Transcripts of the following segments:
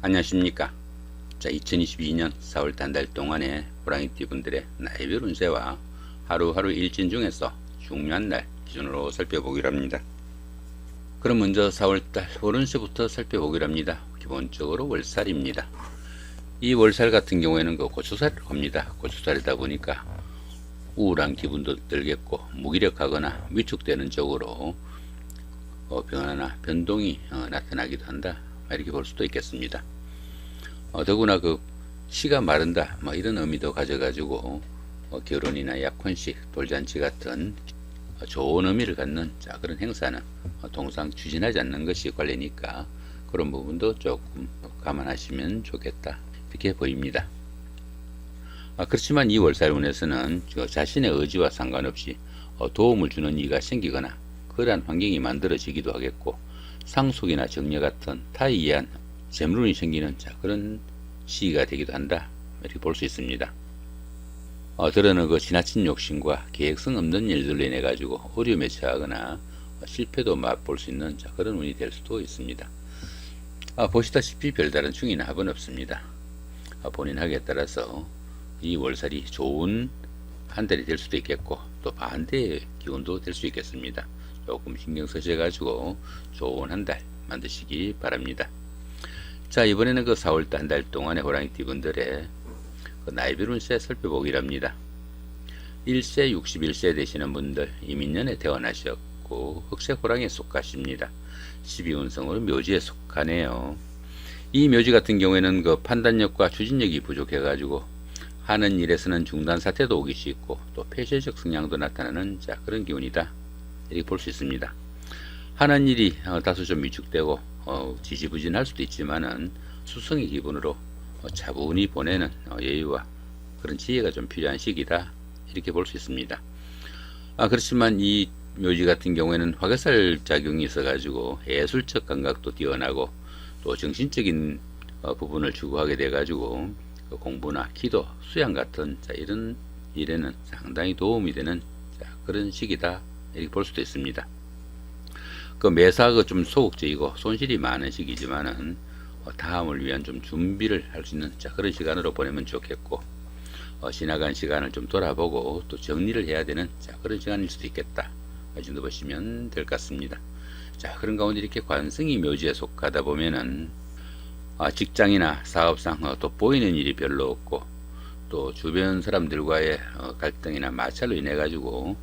안녕하십니까. 자, 2022년 4월 한 달 동안의 호랑이띠 분들의 나이별 운세와 하루하루 일진 중에서 중요한 날 기준으로 살펴보기로 합니다. 그럼 먼저 4월달 월운세부터 살펴보기로 합니다. 기본적으로 월살입니다. 이 월살 같은 경우에는 고추살을 겁니다. 고추살이다 보니까 우울한 기분도 들겠고 무기력하거나 위축되는 쪽으로 변화나 변동이 나타나기도 한다, 이렇게 볼 수도 있겠습니다. 더구나 씨가 마른다 이런 의미도 가져가지고 결혼이나 약혼식, 돌잔치 같은 좋은 의미를 갖는 그런 행사는 통상 추진하지 않는 것이 관례니까 그런 부분도 조금 감안하시면 좋겠다, 이렇게 보입니다. 그렇지만 이 월살운에서는 자신의 의지와 상관없이 도움을 주는 이가 생기거나 그러한 환경이 만들어지기도 하겠고, 상속이나 정려 같은 타에 의한 재물운이 생기는 그런 시기가 되기도 한다, 이렇게 볼 수 있습니다. 들어는 지나친 욕심과 계획성 없는 일들로 인해 가지고 어려움에 처하거나 실패도 맛볼 수 있는 그런 운이 될 수도 있습니다. 보시다시피 별다른 충이나 합은 없습니다. 본인 학에 따라서 이 월살이 좋은 한 달이 될 수도 있겠고 또 반대의 기운도 될 수 있겠습니다. 조금 신경 쓰셔 가지고 좋은 한 달 만드시기 바랍니다. 자, 이번에는 4월달 한 달 동안의 호랑이띠 분들의 나이별 운세 살펴보기로 합니다. 1세 61세 되시는 분들, 이민년에 태어나셨고 흑색 호랑이에 속하십니다. 12운성으로 묘지에 속하네요. 이 묘지 같은 경우에는 판단력과 추진력이 부족해 가지고 하는 일에서는 중단 사태도 오기 쉽고 또 폐쇄적 성향도 나타나는 그런 기운이다, 이렇게 볼 수 있습니다. 하는 일이 다소 좀 위축되고 지지부진할 수도 있지만은 수성의 기분으로 차분히 보내는 여유와 그런 지혜가 좀 필요한 시기다, 이렇게 볼 수 있습니다. 그렇지만 이 묘지 같은 경우에는 화개살 작용이 있어 가지고 예술적 감각도 뛰어나고 또 정신적인 부분을 추구하게 돼 가지고 공부나 기도, 수양 같은 이런 일에는 상당히 도움이 되는 그런 시기다, 이렇게 볼 수도 있습니다. 매사 좀 소극적이고 손실이 많은 시기지만은 다음을 위한 좀 준비를 할 수 있는 그런 시간으로 보내면 좋겠고, 지나간 시간을 좀 돌아보고 또 정리를 해야 되는 그런 시간일 수도 있겠다, 이 정도 보시면 될 것 같습니다. 그런 가운데 이렇게 관성이 묘지에 속하다 보면은 직장이나 사업상 또 보이는 일이 별로 없고 또 주변 사람들과의 갈등이나 마찰로 인해 가지고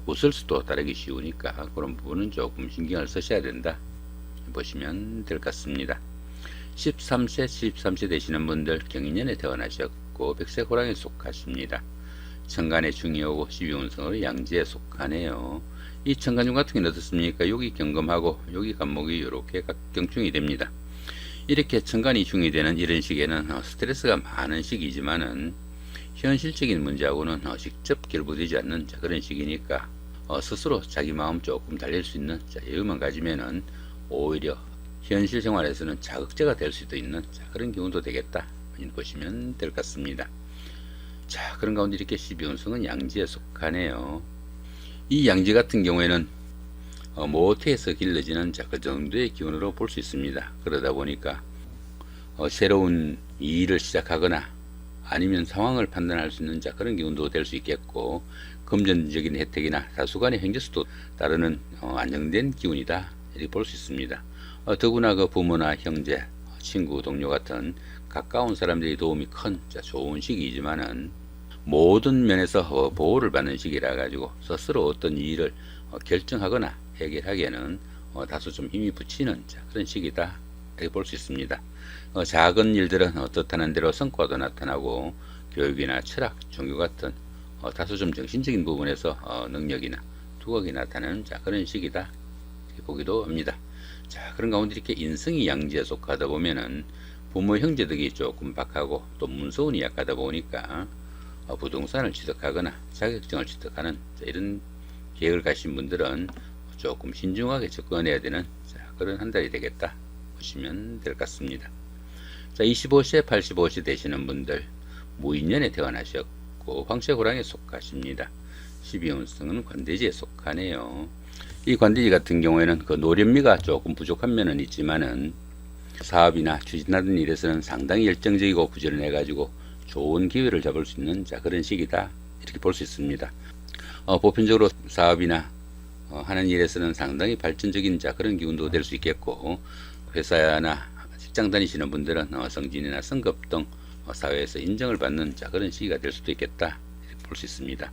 구설수도 따르기 쉬우니까 그런 부분은 조금 신경을 쓰셔야 된다, 보시면 될 것 같습니다. 13세 13세 되시는 분들, 경인년에 태어나셨고 백색 호랑이에 속하십니다. 천간에 중이 오고 12운성으로 양지에 속하네요. 이 천간중 같은 경우는 어떻습니까? 여기 경금하고 여기 간목이 이렇게 경중이 됩니다. 이렇게 천간이 중이 되는 이런 시기에는 스트레스가 많은 시기지만은 현실적인 문제하고는 직접 결부되지 않는 그런 시기니까 스스로 자기 마음 조금 달랠 수 있는 여유만 가지면은 오히려 현실 생활에서는 자극제가 될 수도 있는 그런 기운도 되겠다, 보시면 될 것 같습니다. 그런 가운데 이렇게 12운성은 양지에 속하네요. 이 양지 같은 경우에는 모태에서 길러지는 그 정도의 기운으로 볼 수 있습니다. 그러다 보니까 새로운 일을 시작하거나 아니면 상황을 판단할 수 있는 그런 기운도 될 수 있겠고, 금전적인 혜택이나 다수간의 형제수도 따르는 안정된 기운이다, 이렇게 볼 수 있습니다. 더구나 부모나 형제, 친구, 동료 같은 가까운 사람들의 도움이 큰 좋은 시기이지만은 모든 면에서 보호를 받는 시기라 가지고 스스로 어떤 일을 결정하거나 해결하기에는 다소 좀 힘이 붙이는 그런 시기다, 이렇게 볼 수 있습니다. 작은 일들은 뜻하는 대로 성과도 나타나고 교육이나 철학, 종교 같은 다소 좀 정신적인 부분에서 능력이나 두각이 나타나는 그런 시기다, 이렇게 보기도 합니다. 그런 가운데 이렇게 인성이 양지에 속하다 보면은 부모 형제 덕이 조금 박하고 또 문서운이 약하다 보니까 부동산을 취득하거나 자격증을 취득하는 이런 계획을 가신 분들은 조금 신중하게 접근해야 되는 그런 한 달이 되겠다, 보시면 될 것 같습니다. 25세 85세 되시는 분들, 무인년에 태어나셨고 황색 호랑이에 속하십니다. 12운성은 관대지에 속하네요. 이 관대지 같은 경우에는 노련미가 조금 부족한 면은 있지만은 사업이나 추진하는 일에서는 상당히 열정적이고 부지런해 가지고 좋은 기회를 잡을 수 있는 그런 시기다, 이렇게 볼 수 있습니다. 보편적으로 사업이나 하는 일에서는 상당히 발전적인 그런 기운도 될 수 있겠고, 회사나 직장 다니시는 분들은 승진이나 승급 등 사회에서 인정을 받는 그런 시기가 될 수도 있겠다, 이렇게 볼 수 있습니다.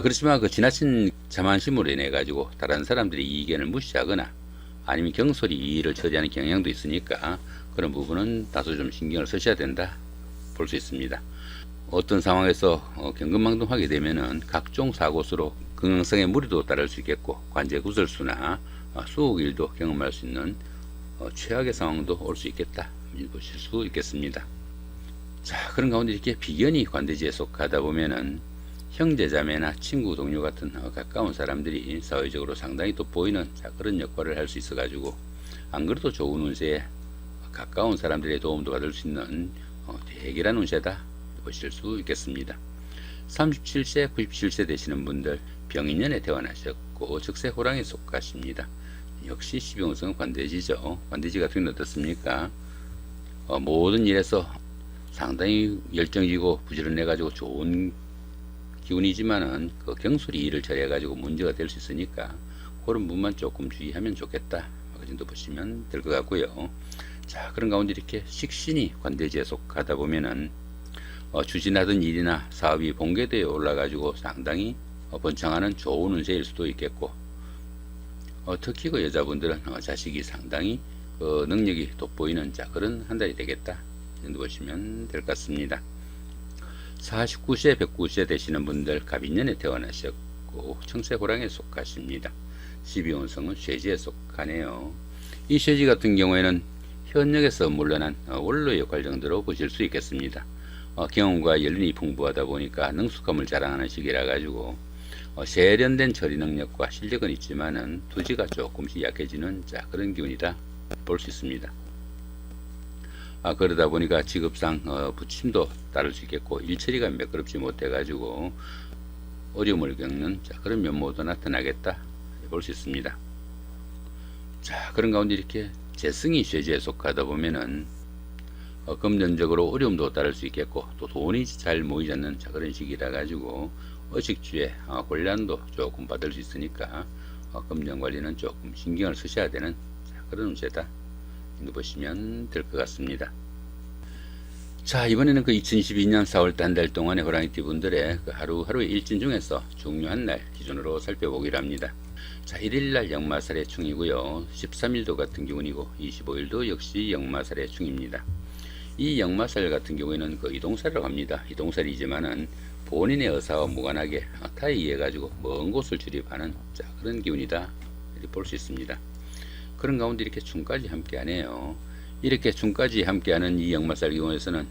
그렇지만 그 지나친 자만심으로 인해 가지고 다른 사람들의 이견을 무시하거나 아니면 경솔히 이 일을 처리하는 경향도 있으니까 그런 부분은 다소 좀 신경을 쓰셔야 된다, 볼 수 있습니다. 어떤 상황에서 경금망동하게 되면은 각종 사고수로 건강성에 무리도 따를 수 있겠고, 관제 구설수나 수옥일도 경험할 수 있는 최악의 상황도 올 수 있겠다, 보실 수 있겠습니다. 자, 그런 가운데 이렇게 비견이 관대지에 속하다 보면은 형제자매나 친구 동료 같은 가까운 사람들이 사회적으로 상당히 돋보이는 그런 역할을 할 수 있어 가지고, 안 그래도 좋은 운세에 가까운 사람들의 도움도 받을 수 있는 대결한 운세다, 보실 수 있겠습니다. 37세 97세 되시는 분들 병인년에 태어나셨고 적세 호랑이에 속하십니다. 역시 12운성은 관대지죠. 관대지 같은 경우는 어떻습니까? 모든 일에서 상당히 열정이고 부지런해 가지고 좋은 기운이지만은 그 경솔히 일을 처리해 가지고 문제가 될 수 있으니까 그런 부분만 조금 주의하면 좋겠다, 그 정도 보시면 될 것 같고요. 자, 그런 가운데 이렇게 식신이 관대지에 속하다 보면은 추진하던 일이나 사업이 본궤도에 올라 가지고 상당히 번창하는 좋은 운세일 수도 있겠고, 특히 그 여자분들은 자식이 상당히 능력이 돋보이는 그런 한 달이 되겠다, 이 정도 보시면 될 것 같습니다. 49세 109세 되시는 분들 갑인년에 태어나셨고 청세호랑이에 속하십니다. 12운성은 쇠지에 속하네요. 이 쇠지 같은 경우에는 현역에서 물러난 원로 역할 정도로 보실 수 있겠습니다. 경험과 연륜이 풍부하다 보니까 능숙함을 자랑하는 시기라 가지고 세련된 처리 능력과 실력은 있지만은 투지가 조금씩 약해지는 그런 기운이다, 볼 수 있습니다. 그러다 보니까 직업상 부침도 따를 수 있겠고, 일처리가 매끄럽지 못해 가지고 어려움을 겪는 그런 면모도 나타나겠다, 볼 수 있습니다. 자, 그런 가운데 이렇게 재성이 쇠지에 속하다 보면은 금전적으로 어려움도 따를 수 있겠고, 또 돈이 잘 모이지 않는 그런 시기라 가지고 의식주에 곤란도 조금 받을 수 있으니까 금전 관리는 조금 신경을 쓰셔야 되는 그런 운세다, 보시면 될 것 같습니다. 자, 이번에는 그 2022년 4월달 한 달 동안의 호랑이띠 분들의 그 하루하루의 일진 중에서 중요한 날 기준으로 살펴보기로 합니다. 자, 1일날 역마살의 충이고요. 13일도 같은 기운이고 25일도 역시 역마살의 충입니다. 이 역마살 같은 경우에는 그 이동살이라고 합니다. 이동살이지만은 본인의 의사와 무관하게 타에 의해 가지고 먼 곳을 출입하는 그런 기운이다, 이렇게 볼 수 있습니다. 그런 가운데 이렇게 충까지 함께하네요. 이렇게 충까지 함께하는 이 역마살 경우에서는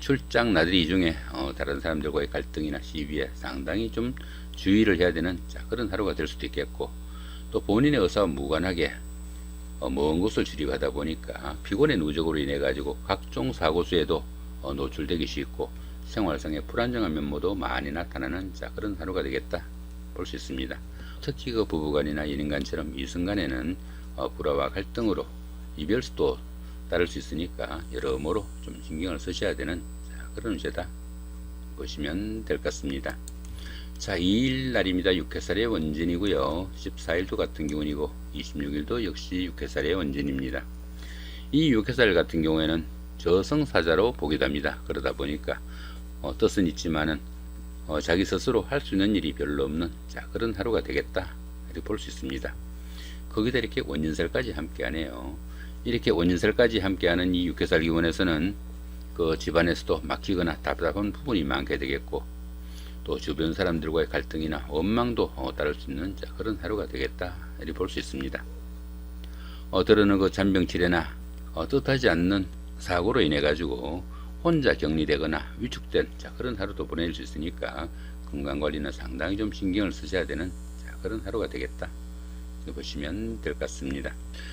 출장 나들이 중에 다른 사람들과의 갈등이나 시비에 상당히 좀 주의를 해야 되는 그런 하루가 될 수도 있겠고, 또 본인의 의사와 무관하게 먼 곳을 출입하다 보니까 피곤의 누적으로 인해 가지고 각종 사고수에도 노출되기 쉽고 생활상의 불안정한 면모도 많이 나타나는 그런 하루가 되겠다, 볼 수 있습니다. 특히 그 부부간이나 연인간처럼 이성간에는 불화와 갈등으로 이별수도 따를 수 있으니까 여러모로 좀 신경을 쓰셔야 되는 그런 운세다, 보시면 될 것 같습니다. 자, 2일 날입니다. 6회살의 원진이고요. 14일도 같은 기운이고 26일도 역시 6회살의 원진입니다. 이 6회살 같은 경우에는 저승사자로 보기도 합니다. 그러다 보니까 뜻은 있지만은 자기 스스로 할 수 있는 일이 별로 없는 그런 하루가 되겠다, 이렇게 볼 수 있습니다. 거기다 이렇게 원진살까지 함께하네요. 이렇게 원진살까지 함께하는 이 6회살 기운에서는 그 집안에서도 막히거나 답답한 부분이 많게 되겠고, 또 주변 사람들과의 갈등이나 원망도 따를 수 있는 그런 하루가 되겠다, 이렇게 볼 수 있습니다. 때로는 그 잔병치레나 뜻하지 않는 사고로 인해 가지고 혼자 격리되거나 위축된 그런 하루도 보낼 수 있으니까 건강관리는 상당히 좀 신경을 쓰셔야 되는 그런 하루가 되겠다, 보시면 될 것 같습니다.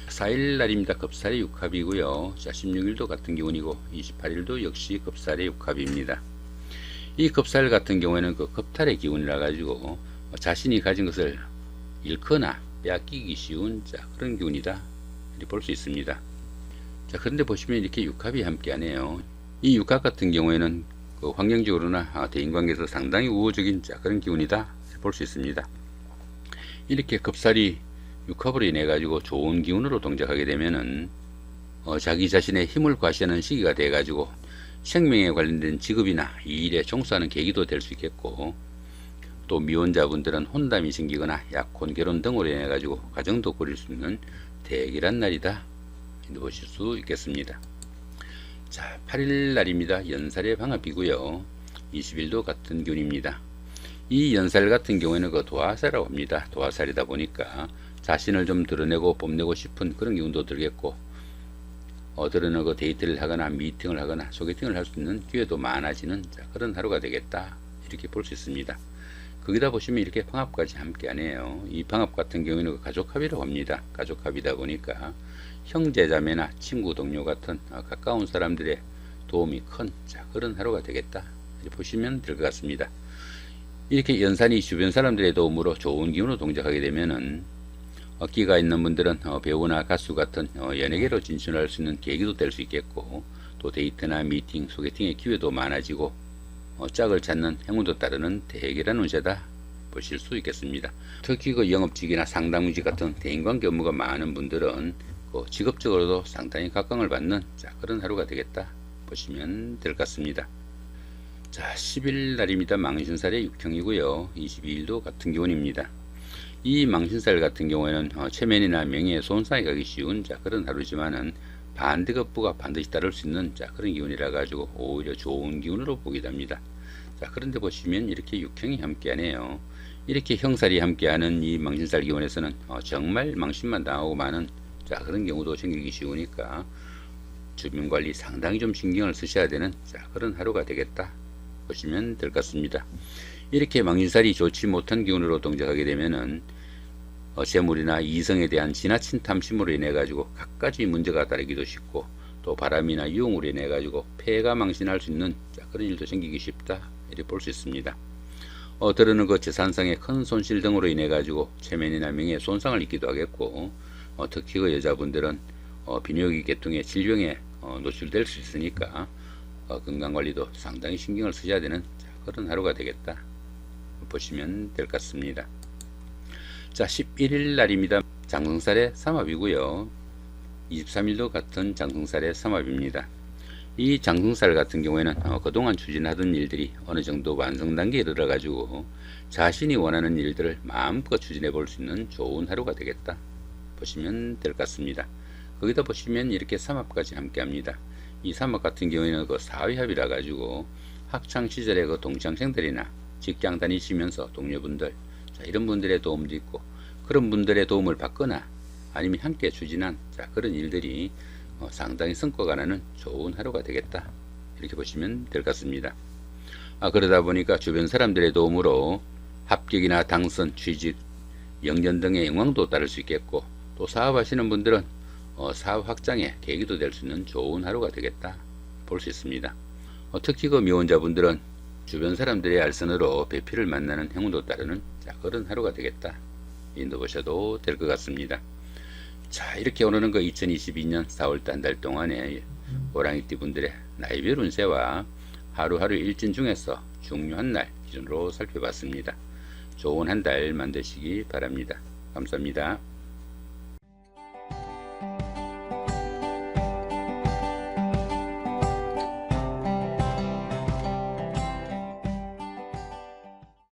4일 날입니다. 급살의 육합이고요. 16일도 같은 기운이고 28일도 역시 급살의 육합입니다. 이 급살 같은 경우에는 그 급탈의 기운이라 가지고 자신이 가진 것을 잃거나 빼앗기기 쉬운 그런 기운이다, 이렇게 볼 수 있습니다. 자, 그런데 보시면 이렇게 육합이 함께하네요. 이 육합 같은 경우에는 그 환경적으로나 대인관계에서 상당히 우호적인 그런 기운이다 볼 수 있습니다. 이렇게 급살이 육합으로 인해 가지고 좋은 기운으로 동작하게 되면은 자기 자신의 힘을 과시하는 시기가 돼 가지고 생명에 관련된 직업이나 이 일에 종사하는 계기도 될 수 있겠고, 또 미혼자분들은 혼담이 생기거나 약혼, 결혼 등으로 인해 가지고 가정도 꾸릴 수 있는 대길한 날이다 보실 수 있겠습니다. 자, 8일 날입니다. 연살의 방합이고요. 20일도 같은 기운입니다. 이 연살 같은 경우에는 그 도화살이라고 합니다. 도화살이다 보니까 자신을 좀 드러내고 뽐내고 싶은 그런 기운도 들겠고, 드러내고 데이트를 하거나 미팅을 하거나 소개팅을 할 수 있는 기회도 많아지는 그런 하루가 되겠다 이렇게 볼 수 있습니다. 거기다 보시면 이렇게 방합까지 함께 하네요. 이 방합 같은 경우에는 가족합이라고 합니다. 가족합이다 보니까 형제자매나 친구 동료 같은 가까운 사람들의 도움이 큰 그런 하루가 되겠다 이렇게 보시면 될 것 같습니다. 이렇게 연산이 주변 사람들의 도움으로 좋은 기운으로 동작하게 되면은 끼가 있는 분들은 배우나 가수 같은 연예계로 진출할 수 있는 계기도 될 수 있겠고, 또 데이트나 미팅, 소개팅의 기회도 많아지고 짝을 찾는 행운도 따르는 대길한 운세다 보실 수 있겠습니다. 특히 그 영업직이나 상담직 같은 대인관계 업무가 많은 분들은 직업적으로도 상당히 각광을 받는 그런 하루가 되겠다 보시면 될 것 같습니다. 자, 10일 날입니다. 망신살의 육형이고요. 22일도 같은 기운입니다. 이 망신살 같은 경우에는 체면이나 명예에 손상이 가기 쉬운 그런 하루지만은 반대급부가 반드시 따를 수 있는 그런 기운이라 가지고 오히려 좋은 기운으로 보기도 합니다. 자, 그런데 보시면 이렇게 육형이 함께하네요. 이렇게 형살이 함께하는 이 망신살 기운에서는 정말 망신만 당하고 마는 그런 경우도 생기기 쉬우니까 주변 관리 상당히 좀 신경을 쓰셔야 되는 그런 하루가 되겠다 보시면 될 것 같습니다. 이렇게 망신살이 좋지 못한 기운으로 동작하게 되면은 재물이나 이성에 대한 지나친 탐심으로 인해 가지고 갖가지 문제가 따르기도 쉽고, 또 바람이나 유흥으로 인해 가지고 폐가 망신할 수 있는 그런 일도 생기기 쉽다 이렇게 볼 수 있습니다. 들어는 그 재산상의 큰 손실 등으로 인해 가지고 체면이나 명예에 손상을 입기도 하겠고, 특히 그 여자분들은 비뇨기 계통의 질병에 노출될 수 있으니까 건강관리도 상당히 신경을 쓰셔야 되는 그런 하루가 되겠다 보시면 될 것 같습니다. 자, 11일 날입니다. 장성살의 삼합이고요. 23일도 같은 장성살의 삼합입니다. 이 장성살 같은 경우에는 그동안 추진하던 일들이 어느 정도 완성 단계에 이르러 가지고 자신이 원하는 일들을 마음껏 추진해 볼 수 있는 좋은 하루가 되겠다 보시면 될 것 같습니다. 거기다 보시면 이렇게 삼합까지 함께 합니다. 이 삼합 같은 경우에는 그 사위합이라 가지고 학창 시절의 그 동창생들이나 직장 다니시면서 동료분들, 이런 분들의 도움도 있고, 그런 분들의 도움을 받거나 아니면 함께 추진한 그런 일들이 상당히 성과가 나는 좋은 하루가 되겠다 이렇게 보시면 될 것 같습니다. 그러다 보니까 주변 사람들의 도움으로 합격이나 당선, 취직, 영전 등의 영광도 따를 수 있겠고, 또 사업하시는 분들은 사업 확장의 계기도 될 수 있는 좋은 하루가 되겠다 볼 수 있습니다. 특히 그 미혼자분들은 주변 사람들의 알선으로 배필을 만나는 행운도 따르는 그런 하루가 되겠다 인도 보셔도 될 것 같습니다. 자, 이렇게 오늘은 그 2022년 4월달 한 달 동안의 호랑이띠 분들의 나이별 운세와 하루하루 일진 중에서 중요한 날 기준으로 살펴봤습니다. 좋은 한 달 만드시기 바랍니다. 감사합니다.